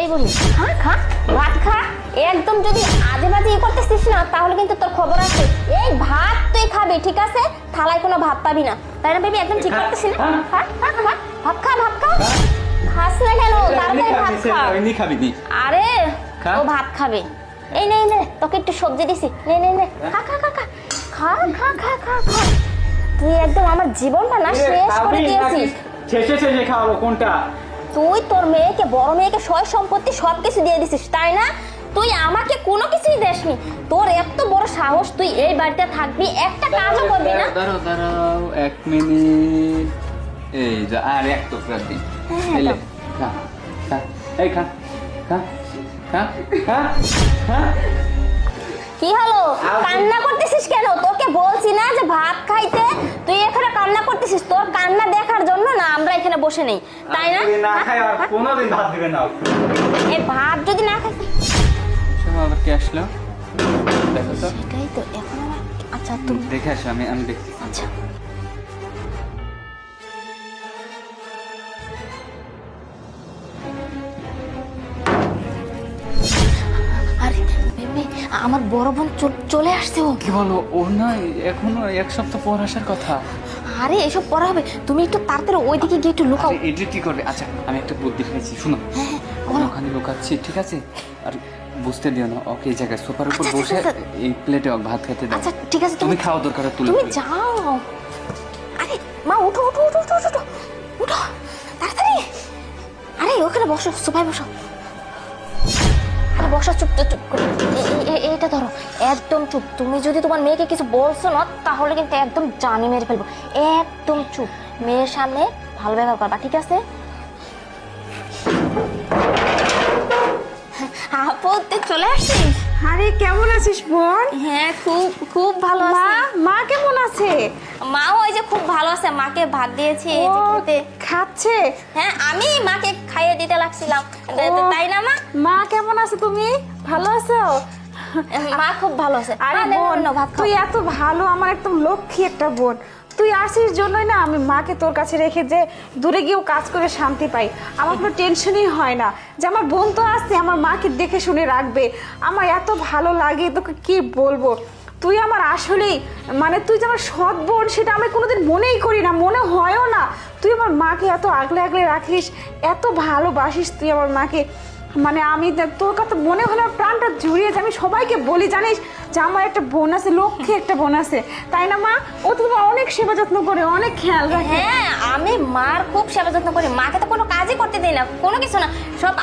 এই বলি খা খা ভাত খা। একদম যদি আজে বাজে করতেছিস না তাহলে কিন্তু তোর খবর আছে। এই ভাত তুই খাবি, ঠিক আছে? থালায় কোনো ভাত পাবি না, তাই না বেবি? একদম ঠিক করতেছিস না? খা খা খা ভাত খা, ভাত খা। খাস না কেন? তাড়াতাড়ি ভাত খা। আরে ও ভাত খাবে। এই নে নে, তোকে একটু সবজি দিছি, নে নে নে, খা খা খা খা খা খা খা খা খা। তুই একদম আমার জীবনটা না শেষ করে দিয়েছিস। শেষে খাওয়াবো কোনটা? তুই তোর মেয়েকে, বড় মেয়েকে সয় সম্পত্তি সবকিছু দিয়ে দিছিস, তাই না? তুই আমাকে কোনো কিছুই দেসনি। তোর এত বড় সাহস, তুই এই বাড়িতে থাকবি, একটা কাজও করবি না। দাঁড়াও 1 মিনিট। এই যা, আর এক টুকরা দিন। এলে খা খা, এই খা খা খা খা খা। কি হলো? কান্না করতেছিস কেন? তোকে বলছি না যে ভাত খাইতে, তুই এখানে কান্না করতেছিস। তোর কান্না দেখার জন্য না আমরা এখানে বসে নেই, তাই না? না খাই আর কোনোদিন ভাত দিবে না। এই ভাত যদি না খাই, আবার কে আসলো দেখো তো। সেটাই তো এখন আমার। আচ্ছা তুমি দেখে আসো, আমি দেখছি। আচ্ছা আরে বেবি, আমার বড় বোন চলে আসছে। ও কি বলো? ও না এখনো 1 সপ্তাহ পর আসার কথা। আরে এসব পড়া হবে, তুমি একটু তাড়াতাড়ি ওইদিকে গিয়ে একটু লুকাও। এটা কি করবে? আচ্ছা আমি একটা বুদ্ধি পেয়েছি, শুনো। ওখানে লুকাচ্ছি, ঠিক আছে? আর বুঝতে দিও না ওকে। এই জায়গায় সোফার উপর আচ্ছা, বসে আচ্ছা, এই প্লেটে ভাত খেতে দাও। আচ্ছা ঠিক আছে, তুমি খাওয়া দরকার তুলে তুমি যাও। আরে মা উঠো উঠো উঠো উঠো উঠো উঠো তাড়াতাড়ি। আরে ওখানে বসো, সোফায় বসো। আরে বসো, চুপ চুপ করে। এইটা ধরো, একদম চুপ। তুমি যদি তোমার মেয়েকে কিছু বলছো না তাহলে কিন্তু একদম জানি মেরে ফেলবো। একদম চুপ, মেয়ের সামনে ভালো ব্যবহার করবা, ঠিক আছে? আপু তুই চলে আসছিস? আরে কেমন আছিস বোন? হ্যাঁ খুব খুব ভালো মা আছি। মা কেমন আছে? মাও ওই যে খুব ভালো আছে, মাকে ভাত দিয়েছি এই যে ও, খেতে। খাচ্ছে? হ্যাঁ আমি মাকে খাইয়ে দিতে লাগছিলাম, তাই না মা? মা কেমন আছে? তুমি ভালো আছো? মা খুব ভালো আছে। আরে নে, বোন, নাও, ভাত খাও। তুই এত ভালো, আমার একদম লক্ষ্মী একটা বোন। তুই আসিস জন্যই না আমি মাকে তোর কাছে রেখে যে দূরে গিয়েও কাজ করে শান্তি পাই। আমার কোনো টেনশনই হয় না যে আমার বোন তো আসছে, আমার মাকে দেখে শুনে রাখবে। আমার এত ভালো লাগে, তোকে কি বলবো। তুই আমার আসলেই মানে তুই যে আমার সৎ বোন সেটা আমি কোনোদিন মনেই করি না, মনে হয়ও না। তুই আমার মাকে এত আগলে আগলে রাখিস, এত ভালোবাসিস তুই আমার মাকে। মানে আমি তোর কথা মনে হলে আমার প্রাণটা জুড়িয়ে যায়। আমি সবাইকে বলি জানিস যে আমার একটা বোন আছে, লক্ষ্মী একটা বোন আছে, তাই না মা? ও তো তোমার অনেক সেবা যত্ন করে, অনেক খেয়াল রাখে। হ্যাঁ আমি মার খুব সেবা যত্ন করি, মাকে তো কোনো কাজই করতে দিই না, কোনো কিছু না, সব